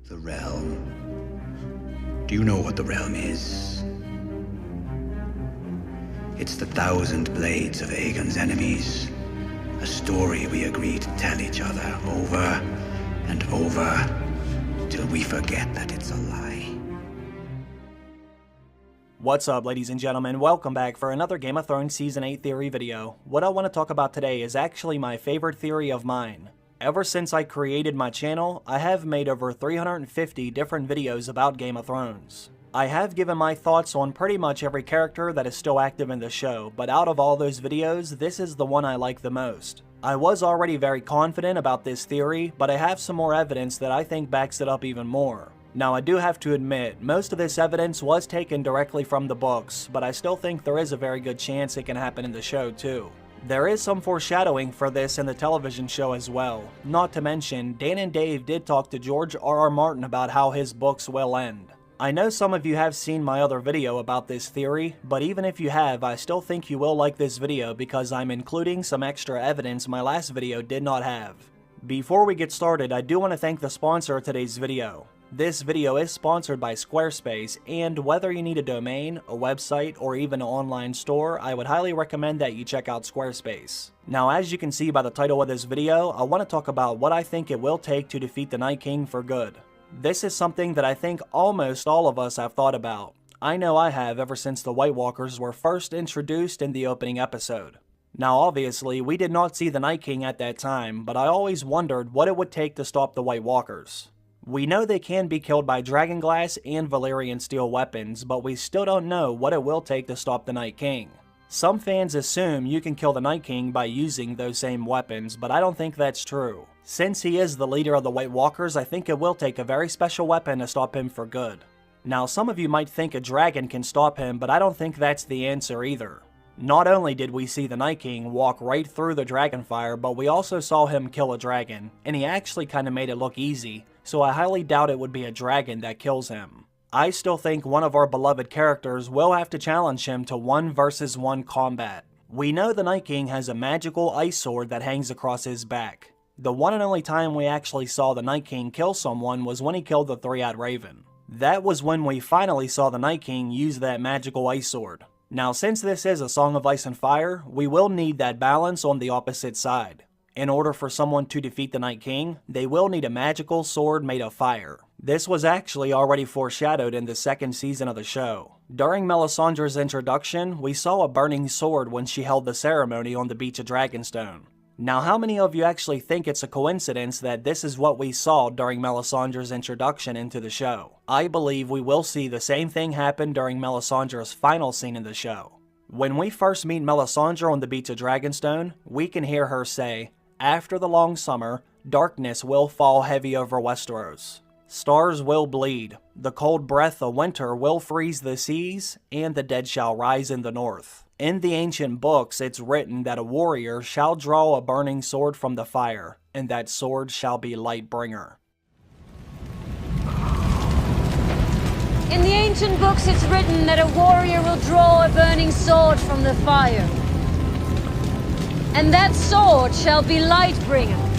The Realm. Do you know what the Realm is? It's the thousand blades of Aegon's enemies. A story we agreed to tell each other over and over till we forget that it's a lie. What's up, ladies and gentlemen? Welcome back for another Game of Thrones Season 8 theory video. What I want to talk about today is actually my favorite theory of mine. Ever since I created my channel, I have made over 350 different videos about Game of Thrones. I have given my thoughts on pretty much every character that is still active in the show, but out of all those videos, this is the one I like the most. I was already very confident about this theory, but I have some more evidence that I think backs it up even more. Now, I do have to admit, most of this evidence was taken directly from the books, but I still think there is a very good chance it can happen in the show too. There is some foreshadowing for this in the television show as well. Not to mention, Dan and Dave did talk to George R.R. Martin about how his books will end. I know some of you have seen my other video about this theory, but even if you have, I still think you will like this video because I'm including some extra evidence my last video did not have. Before we get started, I do want to thank the sponsor of today's video. This video is sponsored by Squarespace, and whether you need a domain, a website, or even an online store, I would highly recommend that you check out Squarespace. Now, as you can see by the title of this video, I want to talk about what I think it will take to defeat the Night King for good. This is something that I think almost all of us have thought about. I know I have ever since the White Walkers were first introduced in the opening episode. Now, obviously, we did not see the Night King at that time, but I always wondered what it would take to stop the White Walkers. We know they can be killed by Dragonglass and Valyrian steel weapons, but we still don't know what it will take to stop the Night King. Some fans assume you can kill the Night King by using those same weapons, but I don't think that's true. Since he is the leader of the White Walkers, I think it will take a very special weapon to stop him for good. Now, some of you might think a dragon can stop him, but I don't think that's the answer either. Not only did we see the Night King walk right through the dragonfire, but we also saw him kill a dragon, and he actually kind of made it look easy, so I highly doubt it would be a dragon that kills him. I still think one of our beloved characters will have to challenge him to 1 versus 1 combat. We know the Night King has a magical ice sword that hangs across his back. The one and only time we actually saw the Night King kill someone was when he killed the Three-Eyed Raven. That was when we finally saw the Night King use that magical ice sword. Now, since this is a Song of Ice and Fire, we will need that balance on the opposite side. In order for someone to defeat the Night King, they will need a magical sword made of fire. This was actually already foreshadowed in the second season of the show. During Melisandre's introduction, we saw a burning sword when she held the ceremony on the beach of Dragonstone. Now, how many of you actually think it's a coincidence that this is what we saw during Melisandre's introduction into the show? I believe we will see the same thing happen during Melisandre's final scene in the show. When we first meet Melisandre on the beach of Dragonstone, we can hear her say, "After the long summer, darkness will fall heavy over Westeros. Stars will bleed, the cold breath of winter will freeze the seas, and the dead shall rise in the north." In the ancient books, it's written that a warrior shall draw a burning sword from the fire, and that sword shall be Lightbringer. In the ancient books, it's written that a warrior will draw a burning sword from the fire, and that sword shall be Lightbringer.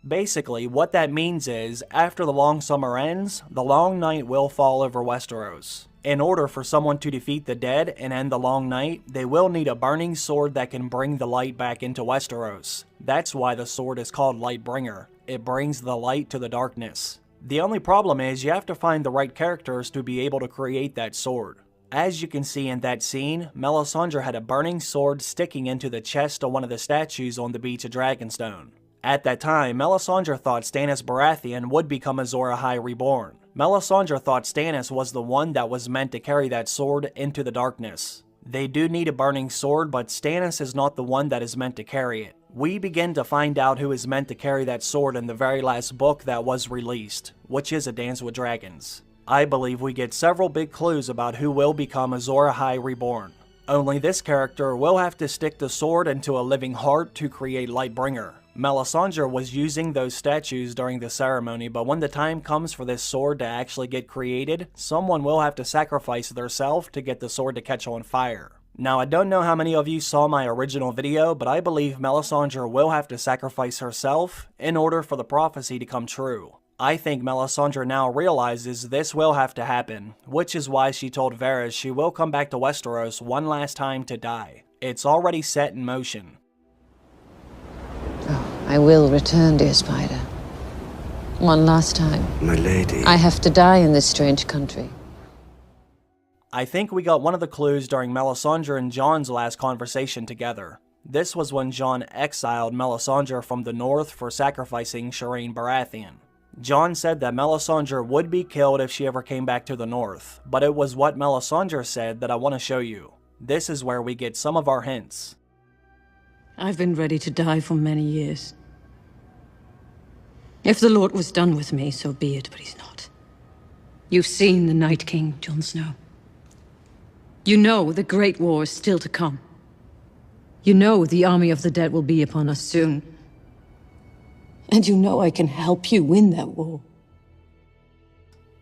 Basically, what that means is, after the long summer ends, the long night will fall over Westeros. In order for someone to defeat the dead and end the long night, they will need a burning sword that can bring the light back into Westeros. That's why the sword is called Lightbringer. It brings the light to the darkness. The only problem is you have to find the right characters to be able to create that sword. As you can see in that scene, Melisandre had a burning sword sticking into the chest of one of the statues on the beach of Dragonstone. At that time, Melisandre thought Stannis Baratheon would become Azor Ahai Reborn. Melisandre thought Stannis was the one that was meant to carry that sword into the darkness. They do need a burning sword, but Stannis is not the one that is meant to carry it. We begin to find out who is meant to carry that sword in the very last book that was released, which is A Dance with Dragons. I believe we get several big clues about who will become Azor Ahai Reborn. Only this character will have to stick the sword into a living heart to create Lightbringer. Melisandre was using those statues during the ceremony, but when the time comes for this sword to actually get created, someone will have to sacrifice theirself to get the sword to catch on fire. Now, I don't know how many of you saw my original video, but I believe Melisandre will have to sacrifice herself in order for the prophecy to come true. I think Melisandre now realizes this will have to happen, which is why she told Varys she will come back to Westeros one last time to die. It's already set in motion. Oh, I will return, dear Spider. One last time. My lady. I have to die in this strange country. I think we got one of the clues during Melisandre and Jon's last conversation together. This was when Jon exiled Melisandre from the north for sacrificing Shireen Baratheon. Jon said that Melisandre would be killed if she ever came back to the north, but it was what Melisandre said that I want to show you. This is where we get some of our hints. I've been ready to die for many years. If the Lord was done with me, so be it, but he's not. You've seen the Night King, Jon Snow. You know the Great War is still to come. You know the army of the dead will be upon us soon. And you know I can help you win that war.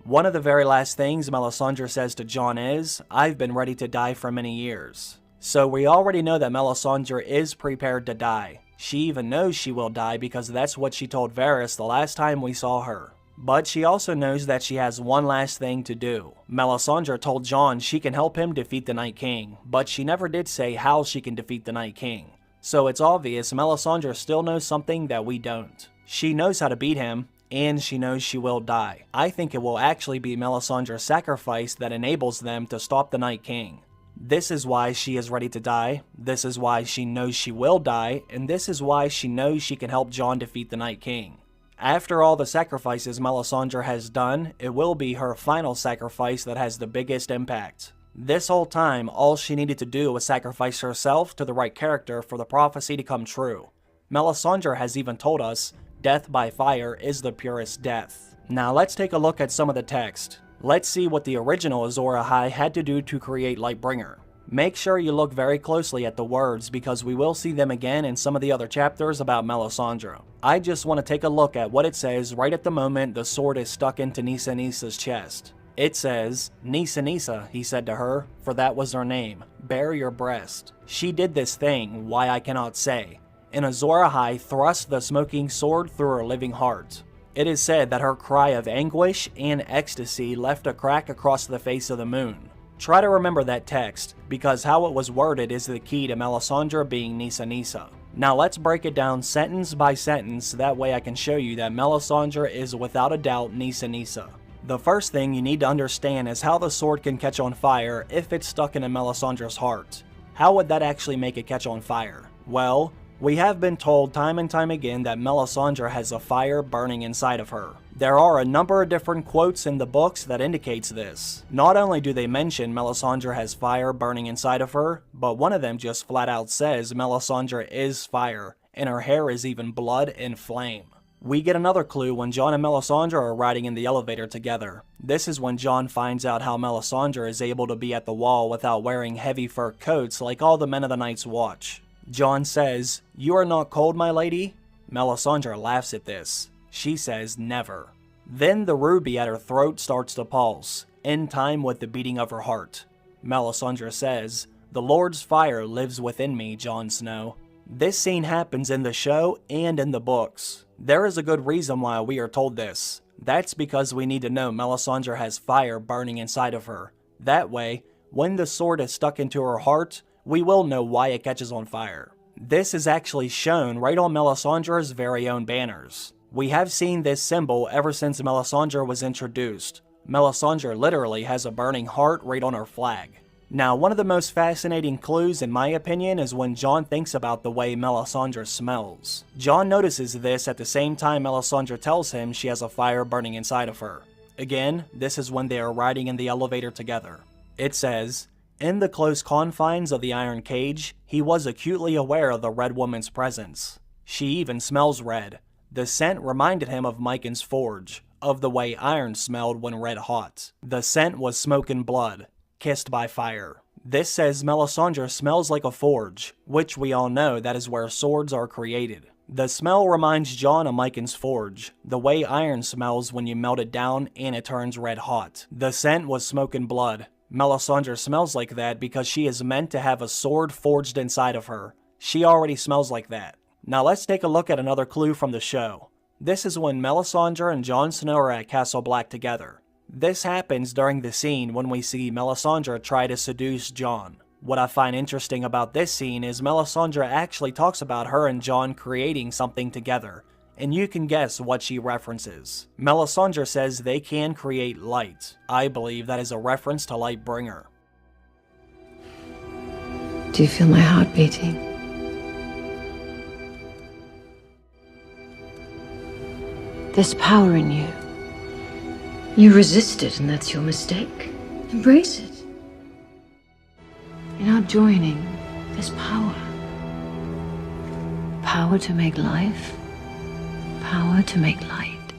One of the very last things Melisandre says to Jon is, "I've been ready to die for many years." So we already know that Melisandre is prepared to die. She even knows she will die because that's what she told Varys the last time we saw her. But she also knows that she has one last thing to do. Melisandre told Jon she can help him defeat the Night King, but she never did say how she can defeat the Night King. So it's obvious Melisandre still knows something that we don't. She knows how to beat him, and she knows she will die. I think it will actually be Melisandre's sacrifice that enables them to stop the Night King. This is why she is ready to die, this is why she knows she will die, and this is why she knows she can help Jon defeat the Night King. After all the sacrifices Melisandre has done, it will be her final sacrifice that has the biggest impact. This whole time, all she needed to do was sacrifice herself to the right character for the prophecy to come true. Melisandre has even told us, death by fire is the purest death. Now let's take a look at some of the text. Let's see what the original Azor Ahai had to do to create Lightbringer. Make sure you look very closely at the words because we will see them again in some of the other chapters about Melisandre. I just want to take a look at what it says right at the moment the sword is stuck into Nissa Nissa's chest. It says, "Nissa Nissa," he said to her, for that was her name, "bare your breast." She did this thing, why I cannot say. And Azor Ahai thrust the smoking sword through her living heart. It is said that her cry of anguish and ecstasy left a crack across the face of the moon. Try to remember that text, because how it was worded is the key to Melisandre being Nissa Nissa. Now let's break it down sentence by sentence, that way I can show you that Melisandre is without a doubt Nissa Nissa. The first thing you need to understand is how the sword can catch on fire if it's stuck in Melisandre's heart. How would that actually make it catch on fire? Well, we have been told time and time again that Melisandre has a fire burning inside of her. There are a number of different quotes in the books that indicates this. Not only do they mention Melisandre has fire burning inside of her, but one of them just flat out says Melisandre is fire, and her hair is even blood and flame. We get another clue when Jon and Melisandre are riding in the elevator together. This is when Jon finds out how Melisandre is able to be at the wall without wearing heavy fur coats like all the men of the Night's Watch. Jon says, "You are not cold, my lady?" Melisandre laughs at this. She says, "Never." Then the ruby at her throat starts to pulse, in time with the beating of her heart. Melisandre says, "The Lord's fire lives within me, Jon Snow." This scene happens in the show and in the books. There is a good reason why we are told this. That's because we need to know Melisandre has fire burning inside of her. That way, when the sword is stuck into her heart, we will know why it catches on fire. This is actually shown right on Melisandre's very own banners. We have seen this symbol ever since Melisandre was introduced. Melisandre literally has a burning heart right on her flag. Now, one of the most fascinating clues in my opinion is when Jon thinks about the way Melisandre smells. Jon notices this at the same time Melisandre tells him she has a fire burning inside of her. Again, this is when they are riding in the elevator together. It says, "In the close confines of the iron cage, he was acutely aware of the Red Woman's presence. She even smells red. The scent reminded him of Mycon's forge, of the way iron smelled when red hot. The scent was smoke and blood, kissed by fire." This says Melisandre smells like a forge, which we all know that is where swords are created. The smell reminds Jon of Mycon's forge, the way iron smells when you melt it down and it turns red hot. The scent was smoke and blood. Melisandre smells like that because she is meant to have a sword forged inside of her. She already smells like that. Now let's take a look at another clue from the show. This is when Melisandre and Jon Snow are at Castle Black together. This happens during the scene when we see Melisandre try to seduce Jon. What I find interesting about this scene is Melisandre actually talks about her and Jon creating something together, and you can guess what she references. Melisandre says they can create light. I believe that is a reference to Lightbringer. Do you feel my heart beating? There's power in you. You resist it, and that's your mistake. Embrace it. In our joining, there's power. Power to make life. Power to make light.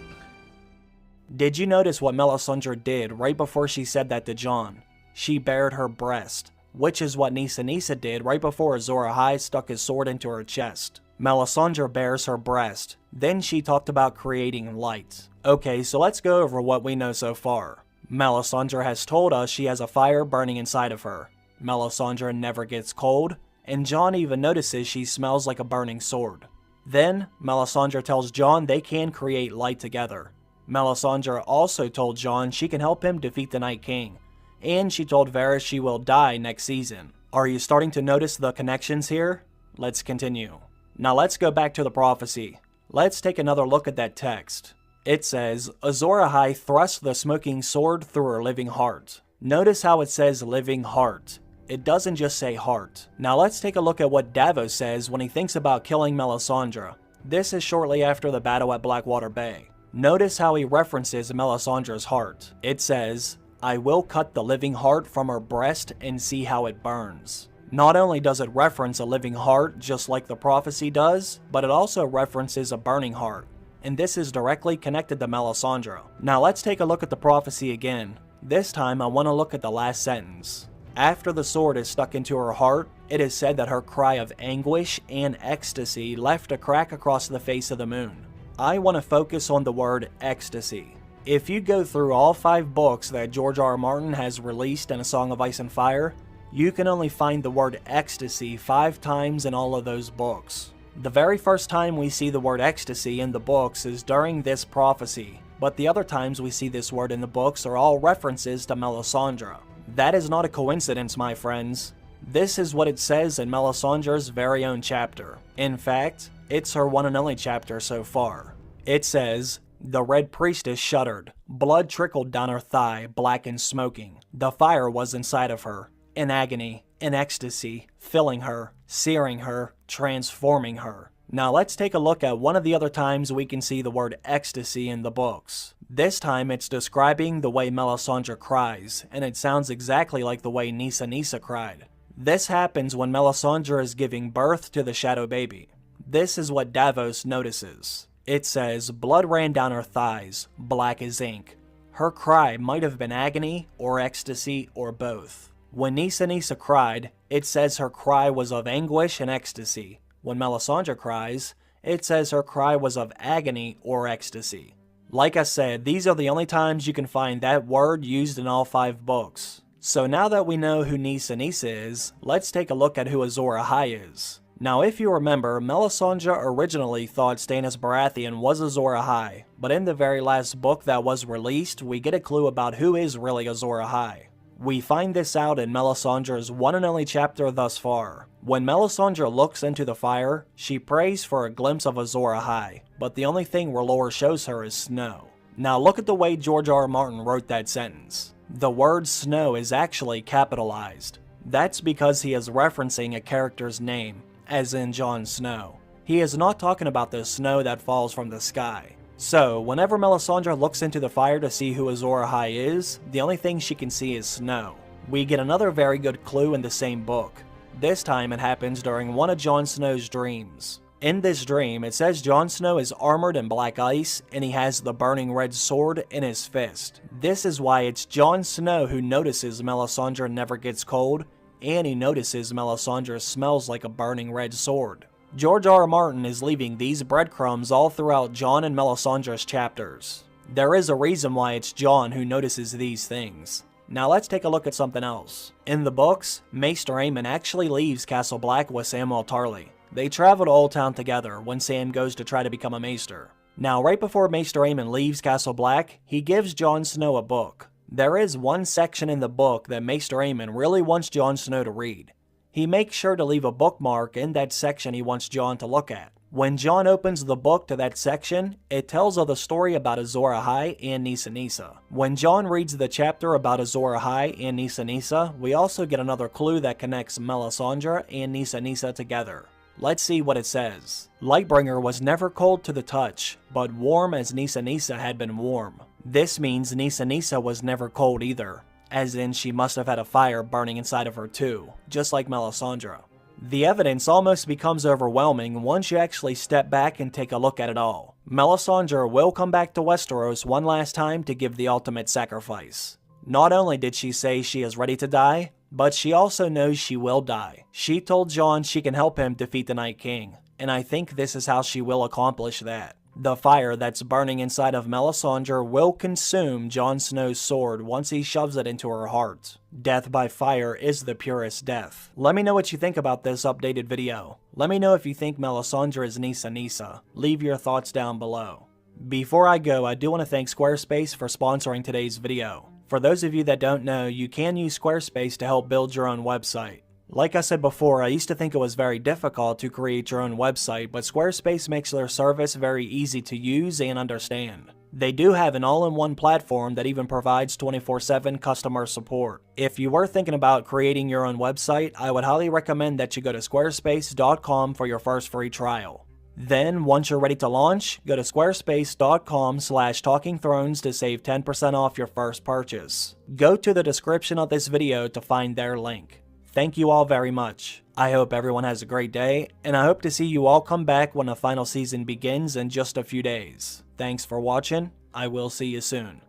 Did you notice what Melisandre did right before she said that to Jon? She bared her breast, which is what Nissa Nissa did right before Azor Ahai stuck his sword into her chest. Melisandre bares her breast, then she talked about creating light. Okay, so let's go over what we know so far. Melisandre has told us she has a fire burning inside of her. Melisandre never gets cold, and Jon even notices she smells like a burning sword. Then, Melisandre tells Jon they can create light together. Melisandre also told Jon she can help him defeat the Night King, and she told Varys she will die next season. Are you starting to notice the connections here? Let's continue. Now let's go back to the prophecy. Let's take another look at that text. It says, Azor Ahai thrust the smoking sword through her living heart. Notice how it says living heart. It doesn't just say heart. Now let's take a look at what Davos says when he thinks about killing Melisandre. This is shortly after the battle at Blackwater Bay. Notice how he references Melisandre's heart. It says, I will cut the living heart from her breast and see how it burns. Not only does it reference a living heart just like the prophecy does, but it also references a burning heart. And this is directly connected to Melisandre. Now let's take a look at the prophecy again. This time I want to look at the last sentence. After the sword is stuck into her heart, it is said that her cry of anguish and ecstasy left a crack across the face of the moon. I want to focus on the word ecstasy. If you go through all 5 books that George R. R. Martin has released in A Song of Ice and Fire, you can only find the word ecstasy 5 times in all of those books. The very first time we see the word ecstasy in the books is during this prophecy, but the other times we see this word in the books are all references to Melisandre. That is not a coincidence, my friends. This is what it says in Melisandre's very own chapter. In fact, it's her one and only chapter so far. It says, The Red Priestess shuddered. Blood trickled down her thigh, black and smoking. The fire was inside of her. In agony, in ecstasy, filling her, searing her, transforming her. Now let's take a look at one of the other times we can see the word ecstasy in the books. This time it's describing the way Melisandre cries, and it sounds exactly like the way Nissa Nissa cried. This happens when Melisandre is giving birth to the shadow baby. This is what Davos notices. It says, blood ran down her thighs, black as ink. Her cry might have been agony, or ecstasy, or both. When Nissa Nissa cried, it says her cry was of anguish and ecstasy. When Melisandre cries, it says her cry was of agony or ecstasy. Like I said, these are the only times you can find that word used in all 5 books. So now that we know who Nissa Nissa is, let's take a look at who Azor Ahai is. Now if you remember, Melisandre originally thought Stannis Baratheon was Azor Ahai, but in the very last book that was released, we get a clue about who is really Azor Ahai. We find this out in Melisandre's one and only chapter thus far. When Melisandre looks into the fire, she prays for a glimpse of Azor Ahai, but the only thing R'hllor shows her is snow. Now look at the way George R. R. Martin wrote that sentence. The word snow is actually capitalized. That's because he is referencing a character's name, as in Jon Snow. He is not talking about the snow that falls from the sky. So, whenever Melisandre looks into the fire to see who Azor Ahai is, the only thing she can see is snow. We get another very good clue in the same book. This time it happens during one of Jon Snow's dreams. In this dream, it says Jon Snow is armored in black ice, and he has the burning red sword in his fist. This is why it's Jon Snow who notices Melisandre never gets cold, and he notices Melisandre smells like a burning red sword. George R. R. Martin is leaving these breadcrumbs all throughout Jon and Melisandre's chapters. There is a reason why it's Jon who notices these things. Now let's take a look at something else. In the books, Maester Aemon actually leaves Castle Black with Samwell Tarly. They travel to Old Town together when Sam goes to try to become a Maester. Now right before Maester Aemon leaves Castle Black, he gives Jon Snow a book. There is one section in the book that Maester Aemon really wants Jon Snow to read. He makes sure to leave a bookmark in that section he wants Jon to look at. When Jon opens the book to that section, it tells of the story about Azor Ahai and Nissa Nissa. When Jon reads the chapter about Azor Ahai and Nissa Nissa, we also get another clue that connects Melisandre and Nissa Nissa together. Let's see what it says. Lightbringer was never cold to the touch, but warm as Nissa Nissa had been warm. This means Nissa Nissa was never cold either, as in she must have had a fire burning inside of her too, just like Melisandre. The evidence almost becomes overwhelming once you actually step back and take a look at it all. Melisandre will come back to Westeros one last time to give the ultimate sacrifice. Not only did she say she is ready to die, but she also knows she will die. She told Jon she can help him defeat the Night King, and I think this is how she will accomplish that. The fire that's burning inside of Melisandre will consume Jon Snow's sword once he shoves it into her heart. Death by fire is the purest death. Let me know what you think about this updated video. Let me know if you think Melisandre is Nissa Nissa. Leave your thoughts down below. Before I go, I do want to thank Squarespace for sponsoring today's video. For those of you that don't know, you can use Squarespace to help build your own website. Like I said before, I used to think it was very difficult to create your own website, but Squarespace makes their service very easy to use and understand. They do have an all-in-one platform that even provides 24/7 customer support. If you were thinking about creating your own website, I would highly recommend that you go to squarespace.com for your first free trial. Then, once you're ready to launch, go to squarespace.com/talkingthrones to save 10% off your first purchase. Go to the description of this video to find their link. Thank you all very much. I hope everyone has a great day, and I hope to see you all come back when the final season begins in just a few days. Thanks for watching. I will see you soon.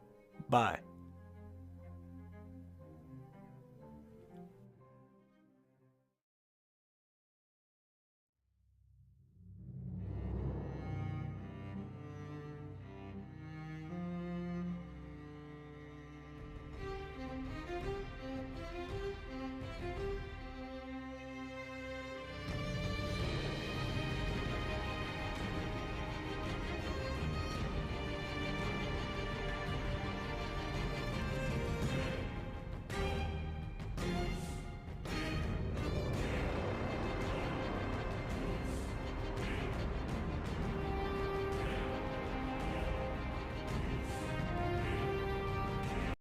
Bye.